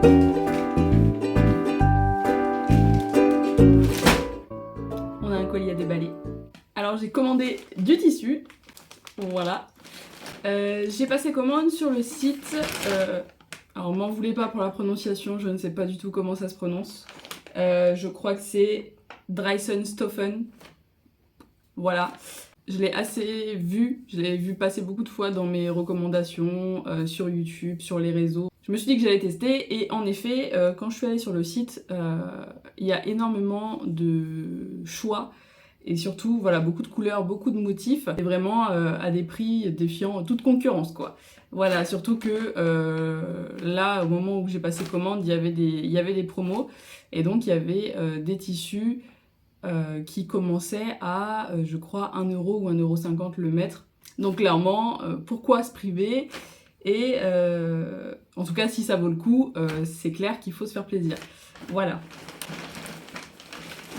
On a un colis à déballer. Alors j'ai commandé du tissu, voilà. J'ai passé commande sur le site, alors m'en voulez pas pour la prononciation, je ne sais pas du tout comment ça se prononce. Je crois que c'est Dreisenstoffen, voilà. Je l'ai vu passer beaucoup de fois dans mes recommandations sur YouTube, sur les réseaux. Je me suis dit que j'allais tester et en effet, quand je suis allée sur le site, il y a énormément de choix et surtout voilà, beaucoup de couleurs, beaucoup de motifs et vraiment à des prix défiant toute concurrence quoi. Voilà, surtout que là, au moment où j'ai passé commande, il y avait des promos et donc il y avait des tissus qui commençait à, je crois, 1 € ou 1,50 € le mètre. Donc clairement, pourquoi se priver? Et en tout cas, si ça vaut le coup, c'est clair qu'il faut se faire plaisir. Voilà.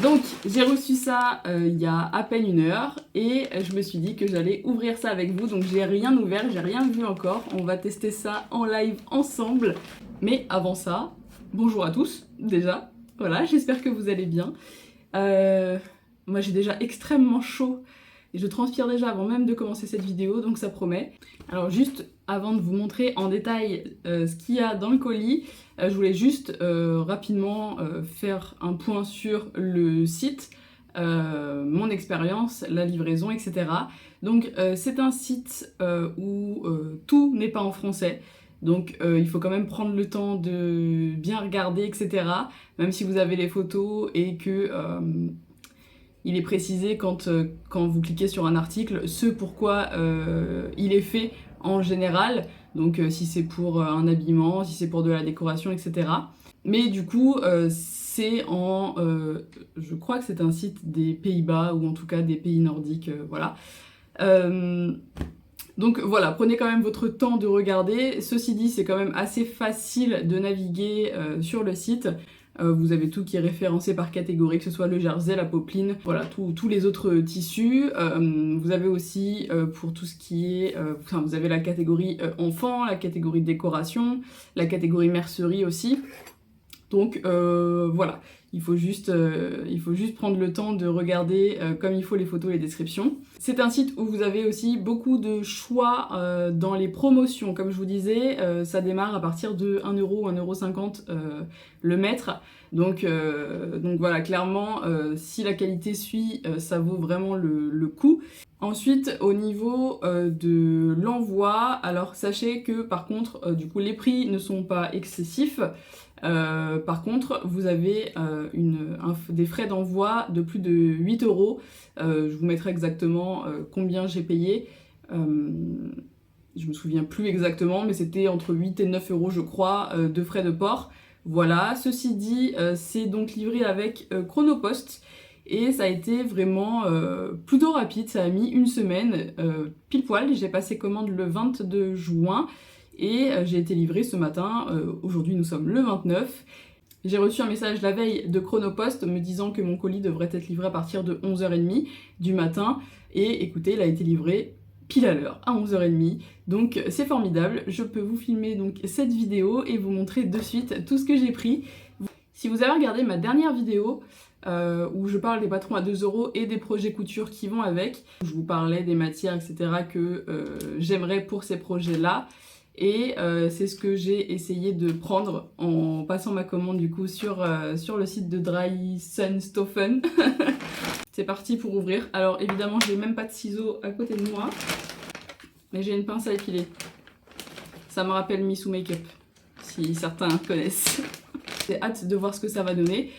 Donc j'ai reçu ça il y a à peine 1 heure et je me suis dit que j'allais ouvrir ça avec vous. Donc j'ai rien ouvert, j'ai rien vu encore. On va tester ça en live ensemble. Mais avant ça, bonjour à tous déjà. Voilà, j'espère que vous allez bien. Moi j'ai déjà extrêmement chaud et je transpire déjà avant même de commencer cette vidéo, donc ça promet. Alors juste avant de vous montrer en détail ce qu'il y a dans le colis, je voulais juste rapidement faire un point sur le site, mon expérience, la livraison, etc. Donc c'est un site où tout n'est pas en français. Donc il faut quand même prendre le temps de bien regarder, etc. Même si vous avez les photos et que il est précisé quand vous cliquez sur un article ce pourquoi il est fait en général. Donc si c'est pour un habillement, si c'est pour de la décoration, etc. Mais du coup c'est en... je crois que c'est un site des Pays-Bas ou en tout cas des pays nordiques, voilà. Donc voilà, prenez quand même votre temps de regarder. Ceci dit, c'est quand même assez facile de naviguer sur le site. Vous avez tout qui est référencé par catégorie, que ce soit le jersey, la popeline, voilà, tous les autres tissus. Vous avez aussi pour tout ce qui est... vous avez la catégorie enfant, la catégorie décoration, la catégorie mercerie aussi. Donc voilà, il faut juste prendre le temps de regarder comme il faut les photos et les descriptions. C'est un site où vous avez aussi beaucoup de choix dans les promotions. Comme je vous disais, ça démarre à partir de 1 € ou 1,50 € le mètre. Donc voilà, clairement, si la qualité suit, ça vaut vraiment le coup. Ensuite, au niveau de l'envoi, alors sachez que par contre, du coup, les prix ne sont pas excessifs. Par contre, vous avez des frais d'envoi de plus de 8 €. Je vous mettrai exactement combien j'ai payé. Je me souviens plus exactement, mais c'était entre 8 et 9 € je crois de frais de port. Voilà, ceci dit, c'est donc livré avec Chronopost. Et ça a été vraiment plutôt rapide, ça a mis 1 semaine, pile poil. J'ai passé commande le 22 juin et j'ai été livrée ce matin. Aujourd'hui nous sommes le 29. J'ai reçu un message la veille de Chronopost me disant que mon colis devrait être livré à partir de 11h30 du matin. Et écoutez, il a été livré pile à l'heure, à 11h30. Donc c'est formidable, je peux vous filmer donc cette vidéo et vous montrer de suite tout ce que j'ai pris. Si vous avez regardé ma dernière vidéo, où je parle des patrons à 2 € et des projets couture qui vont avec. Je vous parlais des matières, etc. que j'aimerais pour ces projets-là. Et c'est ce que j'ai essayé de prendre en passant ma commande du coup sur le site de Dreisenstoffen. C'est parti pour ouvrir. Alors évidemment, j'ai même pas de ciseaux à côté de moi, mais j'ai une pince à épiler. Ça me rappelle Missou Makeup, si certains connaissent. J'ai hâte de voir ce que ça va donner.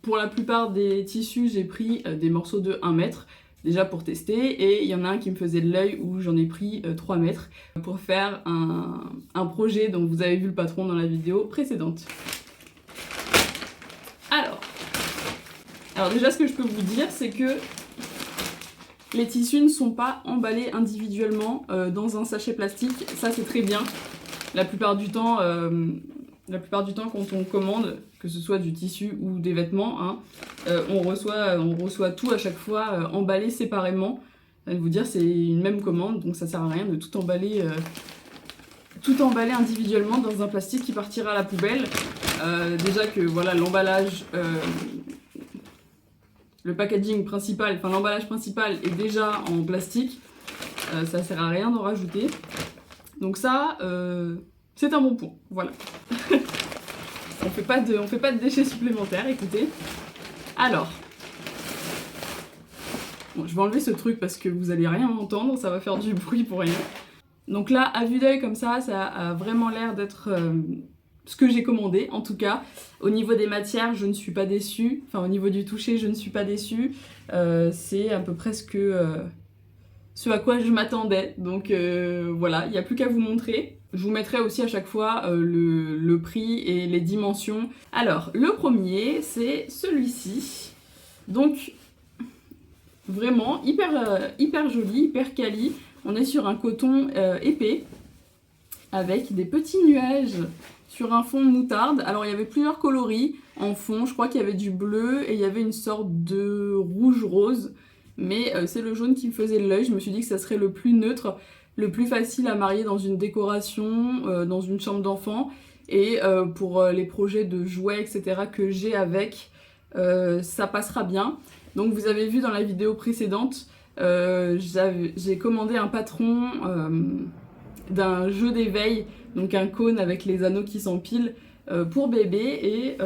Pour la plupart des tissus, j'ai pris des morceaux de 1 mètre, déjà pour tester, et il y en a un qui me faisait de l'œil où j'en ai pris 3 mètres pour faire un projet dont vous avez vu le patron dans la vidéo précédente. Alors déjà, ce que je peux vous dire, c'est que les tissus ne sont pas emballés individuellement dans un sachet plastique. Ça, c'est très bien. La plupart du temps, quand on commande, que ce soit du tissu ou des vêtements, hein, on reçoit tout à chaque fois emballé séparément. Je vais vous dire, c'est une même commande, donc ça sert à rien de tout emballer tout emballer individuellement dans un plastique qui partira à la poubelle. Déjà que voilà, l'emballage, le packaging principal, enfin l'emballage principal est déjà en plastique. Ça sert à rien d'en rajouter. Donc ça, c'est un bon point, voilà. on fait pas de déchets supplémentaires, écoutez. Alors, bon, je vais enlever ce truc parce que vous allez rien entendre, ça va faire du bruit pour rien. Donc là, à vue d'œil comme ça a vraiment l'air d'être ce que j'ai commandé, en tout cas. Au niveau des matières, je ne suis pas déçue. Enfin, au niveau du toucher, je ne suis pas déçue. C'est à peu près ce à quoi je m'attendais. Donc voilà, il n'y a plus qu'à vous montrer. Je vous mettrai aussi à chaque fois le prix et les dimensions. Alors, le premier, c'est celui-ci. Donc, vraiment, hyper joli, hyper quali. On est sur un coton épais, avec des petits nuages sur un fond moutarde. Alors, il y avait plusieurs coloris en fond. Je crois qu'il y avait du bleu et il y avait une sorte de rouge-rose. Mais c'est le jaune qui me faisait l'œil. Je me suis dit que ça serait le plus neutre, le plus facile à marier dans une décoration, dans une chambre d'enfant. Et pour les projets de jouets, etc. que j'ai avec, ça passera bien. Donc vous avez vu dans la vidéo précédente, j'ai commandé un patron d'un jeu d'éveil, donc un cône avec les anneaux qui s'empilent pour bébé. Et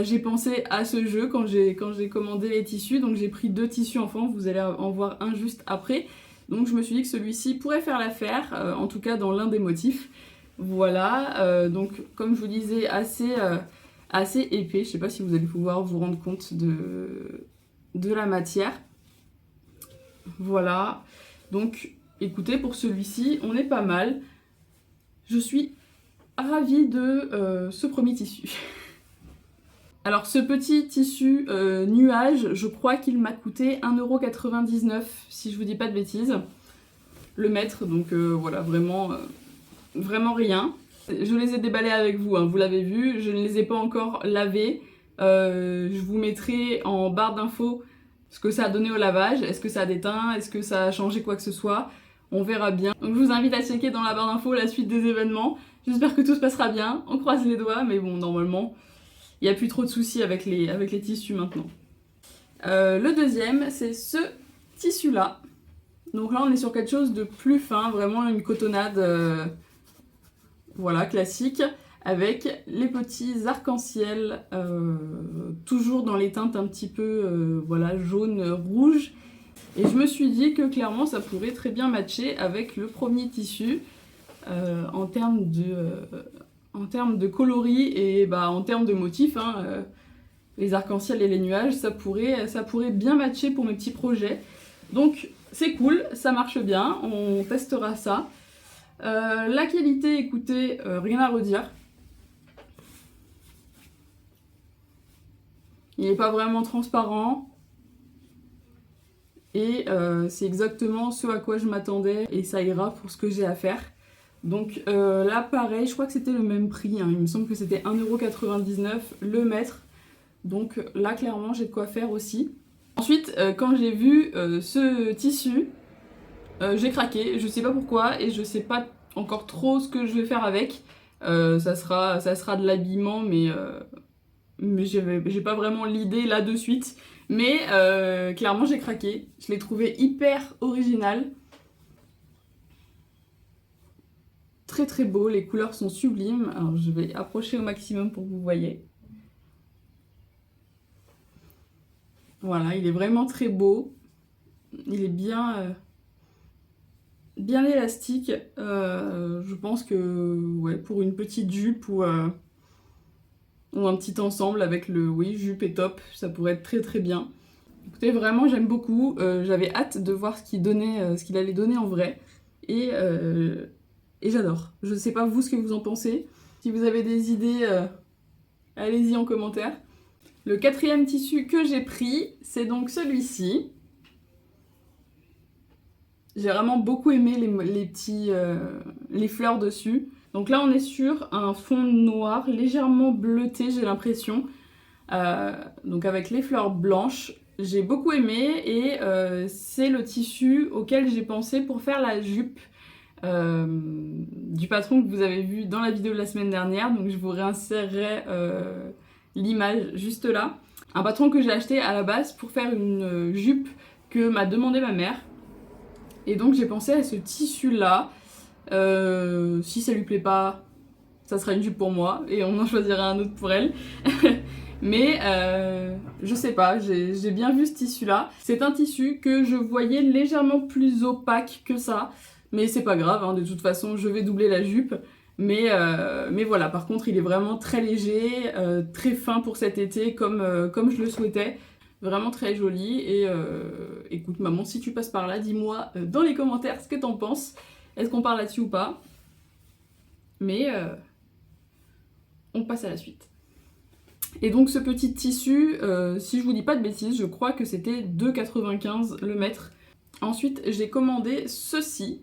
j'ai pensé à ce jeu quand j'ai commandé les tissus. Donc j'ai pris 2 tissus enfants, vous allez en voir un juste après. Donc je me suis dit que celui-ci pourrait faire l'affaire, en tout cas dans l'un des motifs. Voilà, donc comme je vous disais, assez épais. Je sais pas si vous allez pouvoir vous rendre compte de la matière. Voilà, donc écoutez, pour celui-ci, on est pas mal. Je suis ravie de ce premier tissu. Alors ce petit tissu nuage, je crois qu'il m'a coûté 1,99 € si je vous dis pas de bêtises. Le mètre, donc voilà, vraiment rien. Je les ai déballés avec vous, hein, vous l'avez vu, je ne les ai pas encore lavés. Je vous mettrai en barre d'infos ce que ça a donné au lavage. Est-ce que ça a déteint? Est-ce que ça a changé quoi que ce soit? On verra bien. Donc je vous invite à checker dans la barre d'infos la suite des événements. J'espère que tout se passera bien. On croise les doigts, mais bon, normalement, il n'y a plus trop de soucis avec les tissus maintenant. Le deuxième, c'est ce tissu-là. Donc là, on est sur quelque chose de plus fin, vraiment une cotonnade, voilà, classique, avec les petits arcs-en-ciel, toujours dans les teintes un petit peu, voilà, jaune, rouge. Et je me suis dit que clairement, ça pourrait très bien matcher avec le premier tissu, en termes de coloris et en termes de motifs, hein, les arcs-en-ciel et les nuages, ça pourrait bien matcher pour mes petits projets. Donc c'est cool, ça marche bien, on testera ça. La qualité, écoutez, rien à redire. Il n'est pas vraiment transparent. Et c'est exactement ce à quoi je m'attendais et ça ira pour ce que j'ai à faire. Donc là pareil, je crois que c'était le même prix, hein. Il me semble que c'était 1,99 € le mètre. Donc là clairement j'ai de quoi faire aussi. Ensuite quand j'ai vu ce tissu, j'ai craqué, je sais pas pourquoi et je sais pas encore trop ce que je vais faire avec. Ça sera de l'habillement mais j'ai pas vraiment l'idée là de suite. Mais clairement j'ai craqué, je l'ai trouvé hyper original. Très très beau, les couleurs sont sublimes. Alors je vais approcher au maximum pour que vous voyez. Voilà, il est vraiment très beau. Il est bien élastique. Je pense que ouais, pour une petite jupe ou un petit ensemble avec jupe et top, ça pourrait être très très bien. Écoutez, vraiment j'aime beaucoup. J'avais hâte de voir ce qu'il allait donner en vrai. Et j'adore. Je sais pas vous ce que vous en pensez. Si vous avez des idées, allez-y en commentaire. Le quatrième tissu que j'ai pris, c'est donc celui-ci. J'ai vraiment beaucoup aimé les fleurs dessus. Donc là, on est sur un fond noir, légèrement bleuté, j'ai l'impression. Donc avec les fleurs blanches, j'ai beaucoup aimé et c'est le tissu auquel j'ai pensé pour faire la jupe. du patron que vous avez vu dans la vidéo de la semaine dernière, donc je vous réinsérerai l'image juste là. Un patron que j'ai acheté à la base pour faire une jupe que m'a demandé ma mère. Et donc j'ai pensé à ce tissu là. Si ça lui plaît pas, ça sera une jupe pour moi et on en choisira un autre pour elle. Mais je sais pas, j'ai bien vu ce tissu là. C'est un tissu que je voyais légèrement plus opaque que ça. Mais c'est pas grave, hein, de toute façon je vais doubler la jupe. Mais voilà, par contre il est vraiment très léger, très fin pour cet été comme je le souhaitais. Vraiment très joli et écoute maman, si tu passes par là, dis-moi dans les commentaires ce que t'en penses. Est-ce qu'on parle là-dessus ou pas? Mais on passe à la suite. Et donc ce petit tissu, si je vous dis pas de bêtises, je crois que c'était 2,95 € le mètre. Ensuite j'ai commandé ceci.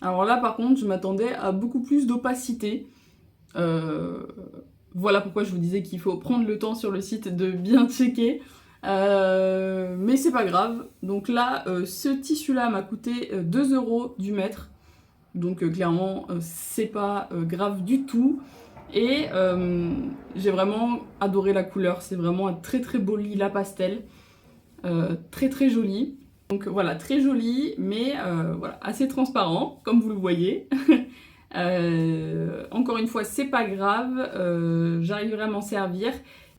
Alors là par contre je m'attendais à beaucoup plus d'opacité. Voilà pourquoi je vous disais qu'il faut prendre le temps sur le site de bien checker. Mais c'est pas grave. Donc là ce tissu là m'a coûté 2 € du mètre. Donc clairement c'est pas grave du tout. Et j'ai vraiment adoré la couleur. C'est vraiment un très très beau lilas pastel. Très très joli. Donc voilà, très joli, mais voilà, assez transparent, comme vous le voyez. Encore une fois, c'est pas grave, j'arriverai à m'en servir.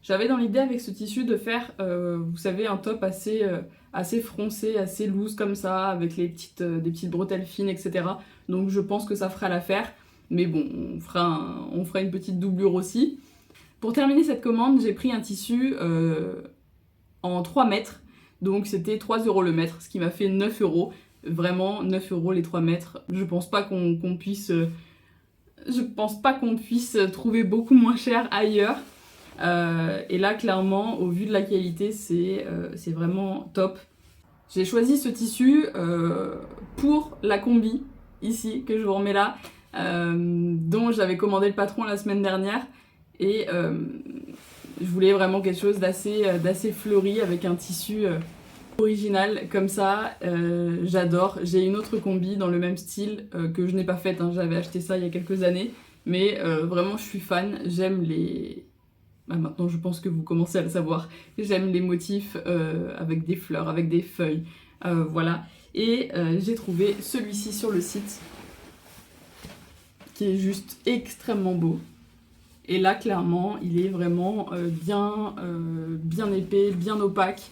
J'avais dans l'idée avec ce tissu de faire, vous savez, un top assez froncé, assez loose comme ça, avec des petites bretelles fines, etc. Donc je pense que ça fera l'affaire. Mais bon, on fera une petite doublure aussi. Pour terminer cette commande, j'ai pris un tissu en 3 mètres. Donc c'était 3 € le mètre, ce qui m'a fait 9 €. Vraiment 9 € les 3 mètres. Je pense pas qu'on puisse trouver beaucoup moins cher ailleurs. Et là clairement, au vu de la qualité, c'est vraiment top. J'ai choisi ce tissu pour la combi, ici, que je vous remets là, dont j'avais commandé le patron la semaine dernière. Et je voulais vraiment quelque chose d'assez fleuri avec un tissu original comme ça. J'adore. J'ai une autre combi dans le même style que je n'ai pas faite, hein. J'avais acheté ça il y a quelques années. Mais vraiment je suis fan. J'aime les... Bah, maintenant je pense que vous commencez à le savoir. J'aime les motifs avec des fleurs, avec des feuilles. Voilà. Et j'ai trouvé celui-ci sur le site qui est juste extrêmement beau. Et là, clairement, il est vraiment bien épais, bien opaque.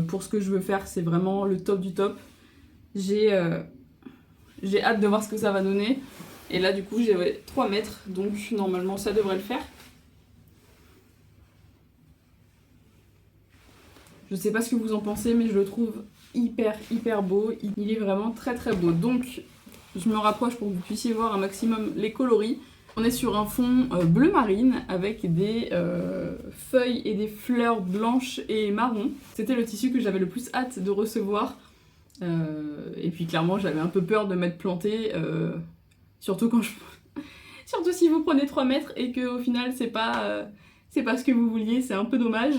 Pour ce que je veux faire, c'est vraiment le top du top. J'ai hâte de voir ce que ça va donner. Et là, du coup, j'ai 3 mètres, donc normalement, ça devrait le faire. Je sais pas ce que vous en pensez, mais je le trouve hyper beau. Il est vraiment très beau. Donc, je me rapproche pour que vous puissiez voir un maximum les coloris. On est sur un fond bleu marine avec des feuilles et des fleurs blanches et marron. C'était le tissu que j'avais le plus hâte de recevoir. Et puis clairement j'avais un peu peur de m'être plantée, surtout si vous prenez 3 mètres et qu'au final c'est pas ce que vous vouliez, c'est un peu dommage.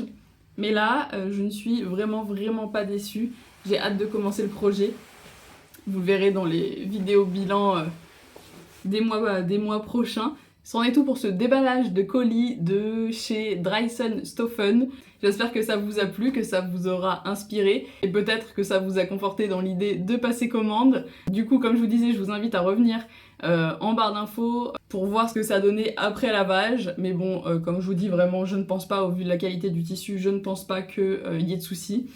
Mais là je ne suis vraiment pas déçue. J'ai hâte de commencer le projet. Vous le verrez dans les vidéos bilan des mois prochains. C'en est tout pour ce déballage de colis de chez Dryson Stoffen. J'espère que ça vous a plu, que ça vous aura inspiré et peut-être que ça vous a conforté dans l'idée de passer commande. Du coup, comme je vous disais, je vous invite à revenir en barre d'infos pour voir ce que ça donnait après lavage. Mais bon, comme je vous dis, vraiment, je ne pense pas, au vu de la qualité du tissu, je ne pense pas qu'il y ait de soucis.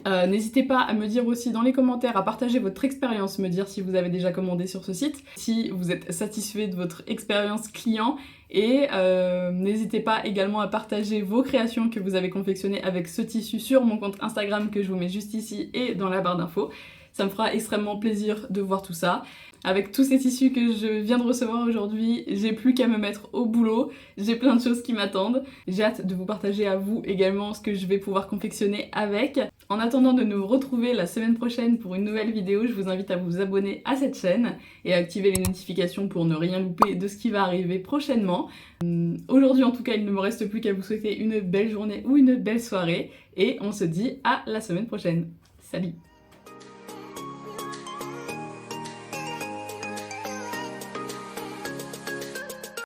N'hésitez pas à me dire aussi dans les commentaires, à partager votre expérience, me dire si vous avez déjà commandé sur ce site, si vous êtes satisfait de votre expérience client, et n'hésitez pas également à partager vos créations que vous avez confectionnées avec ce tissu sur mon compte Instagram que je vous mets juste ici et dans la barre d'infos. Ça me fera extrêmement plaisir de voir tout ça. Avec tous ces tissus que je viens de recevoir aujourd'hui, j'ai plus qu'à me mettre au boulot, j'ai plein de choses qui m'attendent. J'ai hâte de vous partager à vous également ce que je vais pouvoir confectionner avec. En attendant de nous retrouver la semaine prochaine pour une nouvelle vidéo, je vous invite à vous abonner à cette chaîne et à activer les notifications pour ne rien louper de ce qui va arriver prochainement. Aujourd'hui en tout cas, il ne me reste plus qu'à vous souhaiter une belle journée ou une belle soirée et on se dit à la semaine prochaine. Salut!